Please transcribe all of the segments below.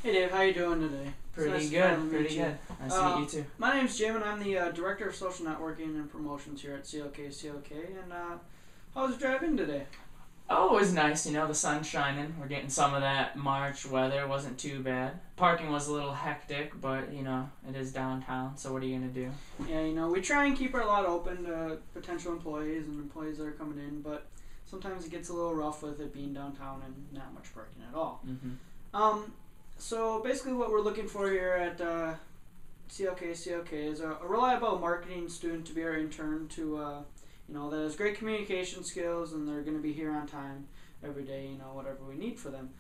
Hey Dave, how you doing today? Pretty good. Nice to meet you too. My name's Jim, and I'm the Director of Social Networking and Promotions here at CLK. And how was your drive in today? Oh, it was nice. The sun's shining. We're getting some of that March weather. It wasn't too bad. Parking was a little hectic, but, it is downtown, so what are you going to do? Yeah, we try and keep our lot open to potential employees and employees that are coming in, but sometimes it gets a little rough with it being downtown and not much parking at all. Mm-hmm. So basically what we're looking for here at CLK is a reliable marketing student to be our intern to, that has great communication skills, and they're going to be here on time every day, whatever we need for them.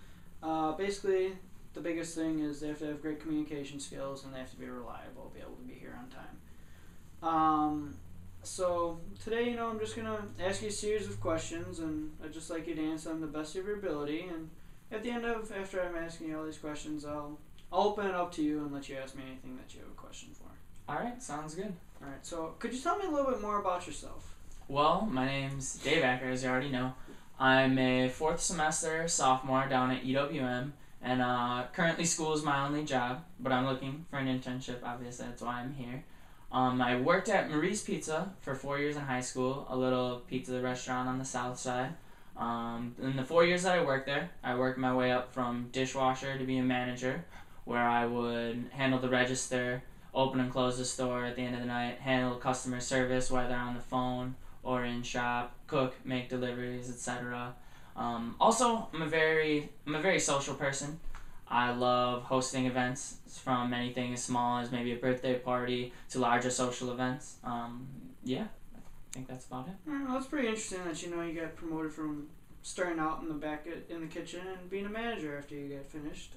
Basically, the biggest thing is they have to have great communication skills, and they have to be reliable, be able to be here on time. So today, I'm just going to ask you a series of questions, and I'd just like you to answer them to the best of your ability. And at the end after I'm asking you all these questions, I'll open it up to you and let you ask me anything that you have a question for. All right, sounds good. All right, so could you tell me a little bit more about yourself? Well, my name's Dave Acker, as you already know. I'm a fourth semester sophomore down at EWM, and currently school is my only job, but I'm looking for an internship, obviously, that's why I'm here. I worked at Marie's Pizza for 4 years in high school, a little pizza restaurant on the south side. In the 4 years that I worked there, I worked my way up from dishwasher to being manager, where I would handle the register, open and close the store at the end of the night, handle customer service, whether on the phone or in shop, cook, make deliveries, etc. Also, I'm a very social person. I love hosting events, from anything as small as maybe a birthday party to larger social events. I think that's about it. Well, that's pretty interesting that you got promoted from starting out in the back in the kitchen and being a manager after you got finished.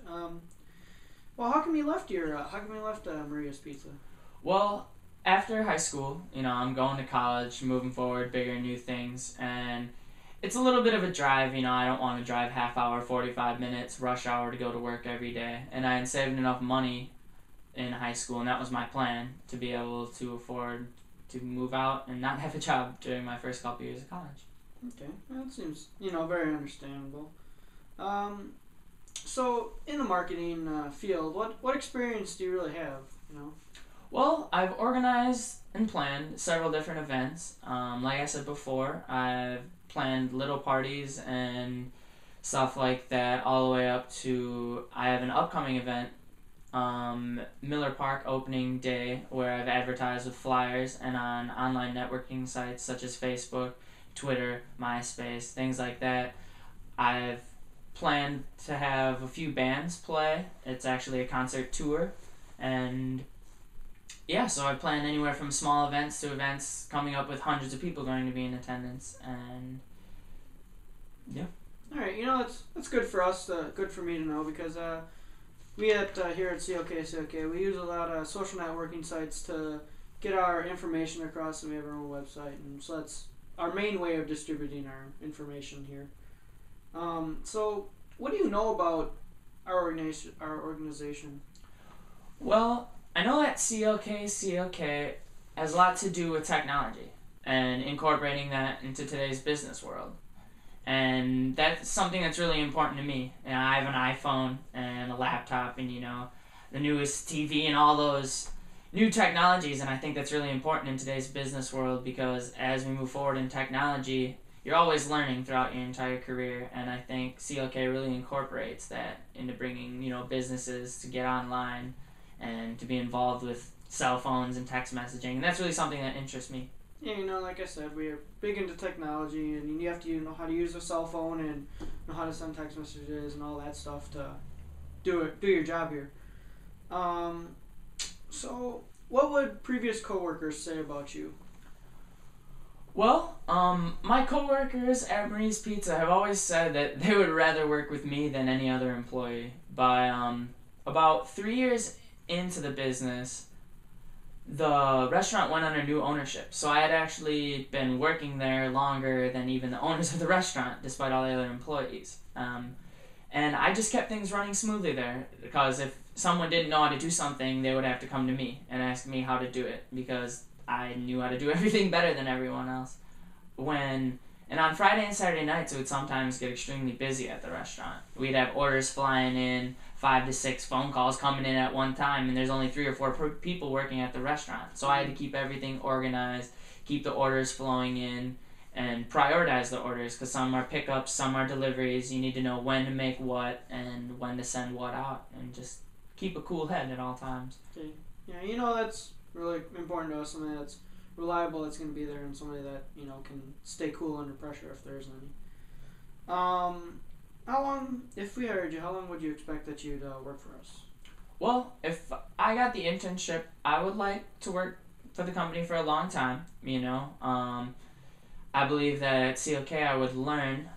Well, how come you left Maria's Pizza? Well, after high school, I'm going to college, moving forward, bigger, new things, and it's a little bit of a drive. I don't want to drive half hour, 45 minutes, rush hour to go to work every day. And I had saved enough money in high school, and that was my plan, to be able to afford to move out and not have a job during my first couple years of college. Okay, well, that seems, very understandable. So, in the marketing field, what experience do you really have, Well, I've organized and planned several different events. Like I said before, I've planned little parties and stuff like that, all the way up to, I have an upcoming event, Miller Park opening day, where I've advertised with flyers and on online networking sites such as Facebook, Twitter, MySpace, things like that. I've planned to have a few bands play. It's actually a concert tour, and so I plan anywhere from small events to events coming up with hundreds of people going to be in attendance, and yeah. All right, that's good for us, good for me to know, because we here at CLK, we use a lot of social networking sites to get our information across, and we have our own website, and so that's our main way of distributing our information here. So what do you know about our organization? Well, I know that CLK has a lot to do with technology and incorporating that into today's business world. And that's something that's really important to me. I have an iPhone and a laptop and, the newest TV and all those new technologies, and I think that's really important in today's business world, because as we move forward in technology, you're always learning throughout your entire career, and I think CLK really incorporates that into bringing, businesses to get online and to be involved with cell phones and text messaging, and that's really something that interests me. Yeah, like I said, we are big into technology, and you have to know how to use a cell phone and know how to send text messages and all that stuff to do your job here. So what would previous coworkers say about you? Well, my coworkers at Marie's Pizza have always said that they would rather work with me than any other employee. By about 3 years into the business, the restaurant went under new ownership, so I had actually been working there longer than even the owners of the restaurant, despite all the other employees. And I just kept things running smoothly there, because if someone didn't know how to do something, they would have to come to me and ask me how to do it, because I knew how to do everything better than everyone else. And on Friday and Saturday nights, it would sometimes get extremely busy at the restaurant. We'd have orders flying in, 5 to 6 phone calls coming in at one time, and there's only 3 or 4 people working at the restaurant. So I had to keep everything organized, keep the orders flowing in, and prioritize the orders, because some are pickups, some are deliveries. You need to know when to make what and when to send what out, and just keep a cool head at all times. Okay. Yeah, that's really important to us. Somebody that's reliable, that's going to be there, and somebody that can stay cool under pressure if there is any. How long, if we hired you, how long would you expect that you'd work for us? Well, if I got the internship, I would like to work for the company for a long time. I believe that at COK I would learn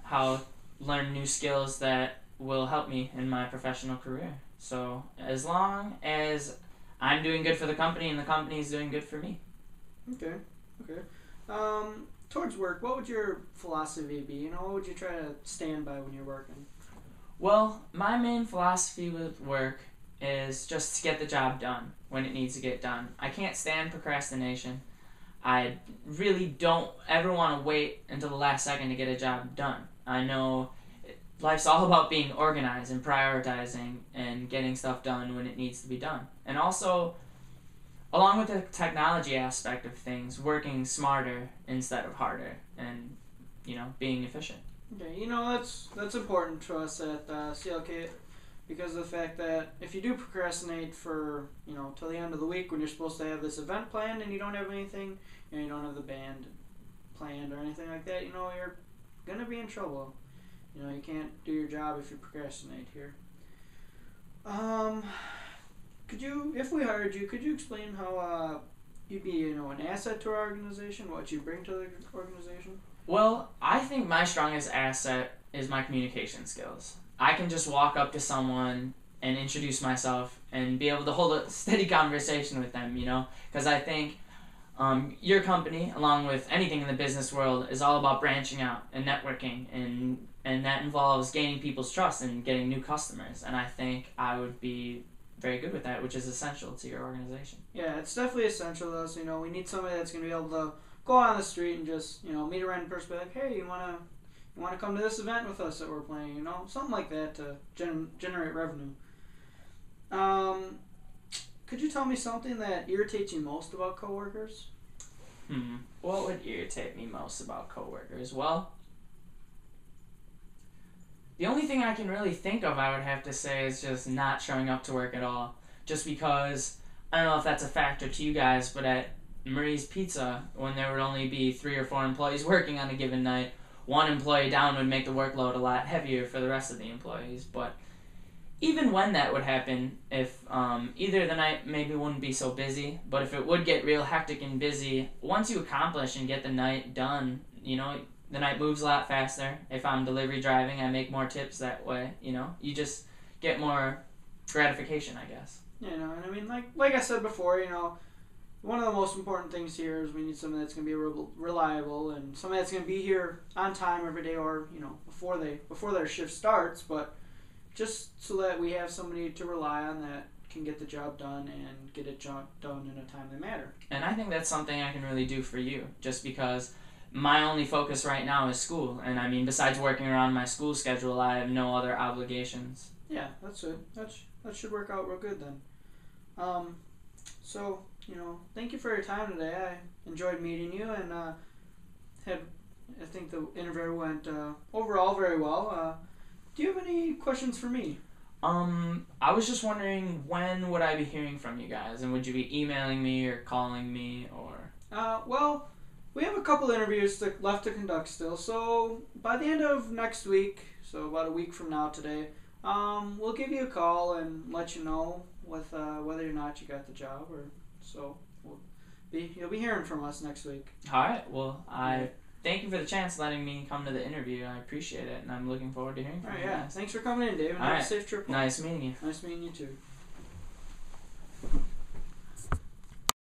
new skills that will help me in my professional career. So as long as I'm doing good for the company and the company is doing good for me. Okay. Towards work, what would your philosophy be? What would you try to stand by when you're working? Well, my main philosophy with work is just to get the job done when it needs to get done. I can't stand procrastination. I really don't ever want to wait until the last second to get a job done. I know life's all about being organized and prioritizing and getting stuff done when it needs to be done. And also, along with the technology aspect of things, working smarter instead of harder and, being efficient. Okay, that's important to us at CLK, because of the fact that if you do procrastinate for, till the end of the week when you're supposed to have this event planned and you don't have anything, you don't have the band planned or anything like that, you're going to be in trouble. You can't do your job if you procrastinate here. Could you, if we hired you, could you explain how you'd be, an asset to our organization, what you bring to the organization? Well, I think my strongest asset is my communication skills. I can just walk up to someone and introduce myself and be able to hold a steady conversation with them, because I think your company, along with anything in the business world, is all about branching out and networking, and that involves gaining people's trust and getting new customers, and I think I would be very good with that, which is essential to your organization. Yeah, it's definitely essential to us. We need somebody that's going to be able to go on the street and just, meet a random person, be like, hey, you want to come to this event with us that we're playing, something like that to generate revenue. Could you tell me something that irritates you most about coworkers? What would irritate me most about coworkers? Well, the only thing I can really think of, I would have to say, is just not showing up to work at all. Just because, I don't know if that's a factor to you guys, but at Marie's Pizza, when there would only be 3 or 4 employees working on a given night, one employee down would make the workload a lot heavier for the rest of the employees. But even when that would happen, if either the night maybe wouldn't be so busy, but if it would get real hectic and busy, once you accomplish and get the night done, the night moves a lot faster. If I'm delivery driving, I make more tips that way, You just get more gratification, I guess. Yeah, and I mean, like I said before, one of the most important things here is we need somebody that's going to be reliable and somebody that's going to be here on time every day, or, before their shift starts, but just so that we have somebody to rely on that can get the job done and get it done in a timely manner. And I think that's something I can really do for you, just because my only focus right now is school, and I mean, besides working around my school schedule, I have no other obligations. Yeah, that's it. That should work out real good then. So, thank you for your time today. I enjoyed meeting you, and I think the interview went overall very well. Do you have any questions for me? I was just wondering, when would I be hearing from you guys, and would you be emailing me or calling me, or? Well, we have a couple interviews left to conduct still, so by the end of next week, so about a week from now today, we'll give you a call and let you know with whether or not you got the job, or so you'll be hearing from us next week. All right. Well, I thank you for the chance letting me come to the interview. I appreciate it, and I'm looking forward to hearing from you guys. Thanks for coming in, Dave, and have a safe trip home. Nice meeting you. Nice meeting you too.